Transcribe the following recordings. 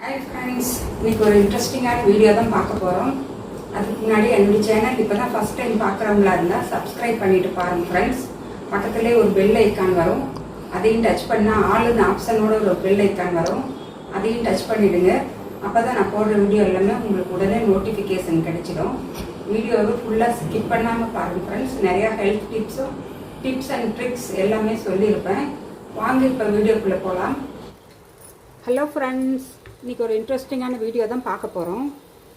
Hi friends, இன்னைக்கு ஒரு இன்ட்ரெஸ்டிங்கான வீடியோ தான் பார்க்க போகிறோம். அதுக்கு முன்னாடி என்னுடைய சேனல் இப்போ தான் ஃபஸ்ட் டைம் பார்க்குறவங்களா இருந்தால் சப்ஸ்கிரைப் பண்ணிட்டு பாருங்கள் ஃப்ரெண்ட்ஸ். பக்கத்துலேயே ஒரு பெல் ஐக்கான் வரும், அதையும் டச் பண்ணால் ஆளுன்னு ஆப்ஷனோட ஒரு பெல் ஐக்கான் வரும், அதையும் டச் பண்ணிவிடுங்க. அப்போ தான் நான் போடுற வீடியோ எல்லாமே உங்களுக்கு உடனே நோட்டிஃபிகேஷன் கிடைச்சிடும். வீடியோவை ஃபுல்லாக ஸ்கிப் பண்ணாமல் பாருங்கள் ஃப்ரெண்ட்ஸ். நிறையா ஹெல்த் டிப்ஸ் அண்ட் ட்ரிக்ஸ் எல்லாமே சொல்லியிருப்பேன். வாங்க இப்போ வீடியோக்குள்ளே போகலாம். ஹலோ ஃப்ரெண்ட்ஸ், இன்றைக்கி ஒரு இன்ட்ரெஸ்டிங்கான வீடியோ தான் பார்க்க போகிறோம்.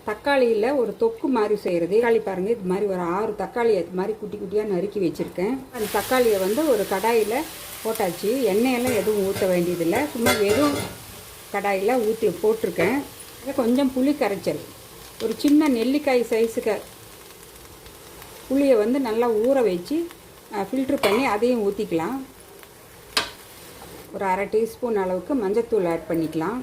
தக்காளியில் ஒரு தொக்கு மாதிரி செய்கிறது. தக்காளி பாருங்கள், இது மாதிரி ஒரு 6 தக்காளி இது மாதிரி குட்டி குட்டியாக நறுக்கி வச்சுருக்கேன். அந்த தக்காளியை வந்து ஒரு கடாயில் போட்டாச்சு. எண்ணெயெல்லாம் எதுவும் ஊற்ற வேண்டியதில்லை, சும்மா வெறும் கடாயில் போட்டிருக்கேன். கொஞ்சம் புளி கரைச்சல், ஒரு சின்ன நெல்லிக்காய் சைஸுக்கு புளியை வந்து நல்லா ஊற வச்சு ஃபில்ட்ரு பண்ணி அதையும் ஊற்றிக்கலாம். ஒரு 1/2 டீஸ்பூன் அளவுக்கு மஞ்சத்தூள் ஆட் பண்ணிக்கலாம்.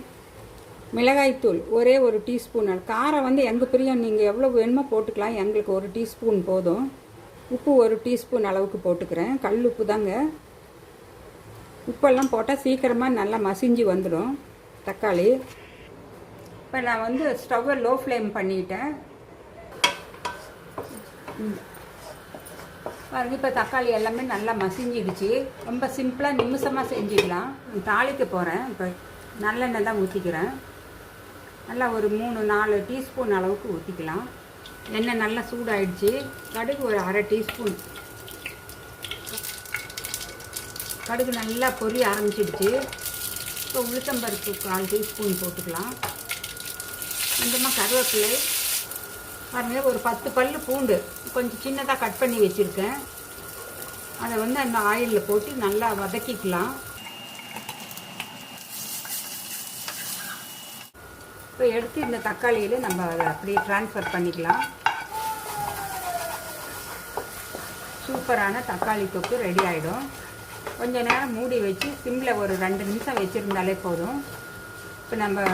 மிளகாய்த்தூள் ஒரே 1 டீஸ்பூன். காரம் வந்து எங்கள் பிரியம், நீங்கள் எவ்வளோ வேணுமோ போட்டுக்கலாம், எங்களுக்கு 1 டீஸ்பூன் போதும். உப்பு 1 டீஸ்பூன் அளவுக்கு போட்டுக்கிறேன். கல் உப்பு தாங்க. உப்பெல்லாம் போட்டால் சீக்கிரமாக நல்லா மசிஞ்சு வந்துடும் தக்காளி. இப்போ நான் வந்து ஸ்டவ்வை லோ ஃப்ளேம் பண்ணிட்டேன். பாருங்கள், இப்போ தக்காளி எல்லாமே நல்லா மசிஞ்சிடுச்சு. ரொம்ப சிம்பிளாக நிமிஷமாக செஞ்சிடலாம். தாளிக்க போகிறேன். இப்போ நல்லெண்ணெய் தான் ஊற்றிக்கிறேன். நல்லா ஒரு 3-4 டீஸ்பூன் அளவுக்கு ஊற்றிக்கலாம். எண்ணெய் நல்லா சூடாயிடுச்சு. கடுகு ஒரு 1/2 டீஸ்பூன். கடுகு நல்லா பொரிய ஆரம்பிச்சிடுச்சு. இப்போ உளுத்தம்பருப்பு 1/4 டீஸ்பூன் போட்டுக்கலாம். கொஞ்சமாக கருவேப்பிலை. பாருங்கள், ஒரு 10 பல்லு பூண்டு கொஞ்சம் சின்னதாக கட் பண்ணி வச்சுருக்கேன். அதை வந்து அந்த ஆயிலில் போட்டு நல்லா வதக்கிக்கலாம். இப்போ எடுத்து இந்த தக்காளியில் நம்ம அதை அப்படியே ட்ரான்ஸ்ஃபர் பண்ணிக்கலாம். சூப்பரான தக்காளி தொக்கு ரெடி ஆகிடும். கொஞ்சம் நேரம் மூடி வச்சு சிம்மில் ஒரு 2 நிமிஷம் வச்சுருந்தாலே போதும். இப்போ நம்ம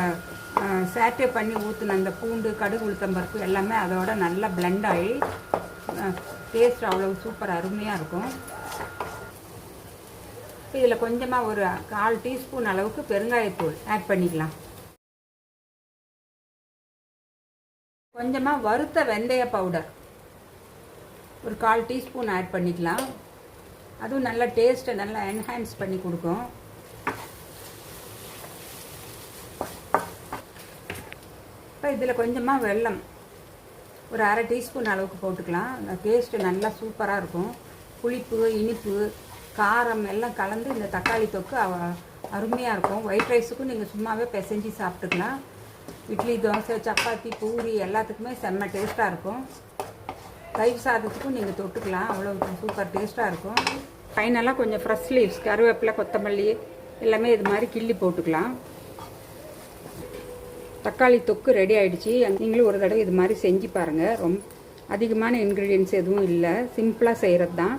சேட்டே பண்ணி ஊற்றின அந்த பூண்டு, கடுகு, உளுத்தம்பருப்பு எல்லாமே அதோட நல்லா பிளெண்ட் ஆகி டேஸ்ட் அவ்வளோ சூப்பர் அருமையாக இருக்கும். இதில் கொஞ்சமாக ஒரு 1/4 டீஸ்பூன் அளவுக்கு பெருங்காயத்தூள் ஆட் பண்ணிக்கலாம். கொஞ்சமாக வறுத்த வெந்தய பவுடர் ஒரு 1/4 டீஸ்பூன் ஆட் பண்ணிக்கலாம். அதுவும் நல்லா டேஸ்ட்டை நல்லா என்ஹான்ஸ் பண்ணி கொடுக்கும். இப்போ இதில் கொஞ்சமாக வெல்லம் ஒரு 1/2 டீஸ்பூன் அளவுக்கு போட்டுக்கலாம். அந்த டேஸ்ட்டு நல்லா சூப்பராக இருக்கும். புளிப்பு, இனிப்பு, காரம் எல்லாம் கலந்து இந்த தக்காளி தொக்கு அருமையாக இருக்கும். ஒயிட் ரைஸுக்கும் நீங்கள் சும்மாவே பிசைஞ்சு சாப்பிட்டுக்கலாம். இட்லி, தோசை, சப்பாத்தி, பூரி எல்லாத்துக்குமே செம்ம டேஸ்ட்டாக இருக்கும். தயிர் சாதத்துக்கும் நீங்கள் தொட்டுக்கலாம், அவ்வளோ சூப்பர் டேஸ்ட்டாக இருக்கும். ஃபைனலாக கொஞ்சம் ஃப்ரெஷ் லீவ்ஸ், கருவேப்பிலை, கொத்தமல்லி எல்லாமே இது மாதிரி கிள்ளி போட்டுக்கலாம். தக்காளி தொக்கு ரெடி ஆகிடுச்சு. நீங்களும் ஒரு தடவை இது மாதிரி செஞ்சு பாருங்கள். ரொம்ப அதிகமான இன்க்ரீடியன்ட்ஸ் எதுவும் இல்லை, சிம்பிளாக செய்கிறது தான்.